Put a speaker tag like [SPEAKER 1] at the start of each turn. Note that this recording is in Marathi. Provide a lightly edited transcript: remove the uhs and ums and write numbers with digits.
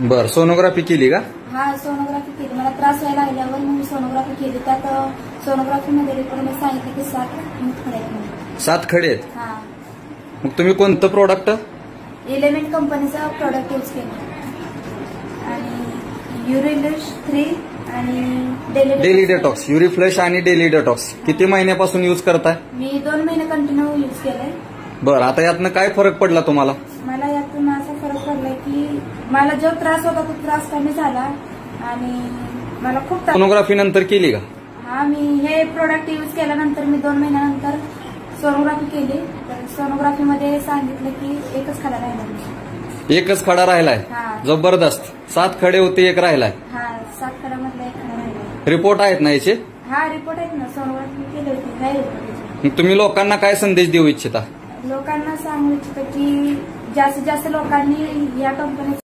[SPEAKER 1] बर, सोनोग्राफी केली का?
[SPEAKER 2] हा, सोनोग्राफी केली. मला त्रास व्हायला लागल्यावर मी सोनोग्राफी केली. त्यात सोनोग्राफीमध्ये रिपोर्टमध्ये सांगितलं की 7 खडे आहेत म्हणून.
[SPEAKER 1] 7 खडे आहेत?
[SPEAKER 2] हा.
[SPEAKER 1] मग तुम्ही कोणतं प्रोडक्ट?
[SPEAKER 2] एलिमेंट कंपनीचा प्रोडक्ट यूज केलं आणि युरिफ्लश 3 आणि
[SPEAKER 1] डेली डेटॉक्स. युरिफ्लश आणि डेली डेटॉक्स किती महिन्यापासून यूज करताय?
[SPEAKER 2] मी 2 महिने कंटिन्यू यूज केलंय.
[SPEAKER 1] बरं, आता यातनं काय फरक पडला तुम्हाला?
[SPEAKER 2] मला यातून असा फरक पडलाय की मला जो त्रास होता तो त्रास कमी झाला आणि मला खूप
[SPEAKER 1] सोनोग्राफी नंतर केली का?
[SPEAKER 2] हा, मी हे प्रोडक्ट यूज केल्यानंतर मी 2 महिन्यानंतर सोनोग्राफी केली. तर सोनोग्राफीमध्ये सांगितलं की एकच खडा राहिला.
[SPEAKER 1] एकच खडा राहिलाय? जबरदस्त. 7 खडे होते, एक राहिलाय.
[SPEAKER 2] हा, 7 खड्यामधला एक खडा राहिलाय.
[SPEAKER 1] रिपोर्ट आहेत ना याचे?
[SPEAKER 2] हा, रिपोर्ट आहेत ना. सोनोग्राफी केली होती. काय रिपोर्ट?
[SPEAKER 1] तुम्ही लोकांना काय संदेश देऊ इच्छिता?
[SPEAKER 2] लोकांना सांगू इच्छितो की जास्तीत जास्त लोकांनी या कंपनीचा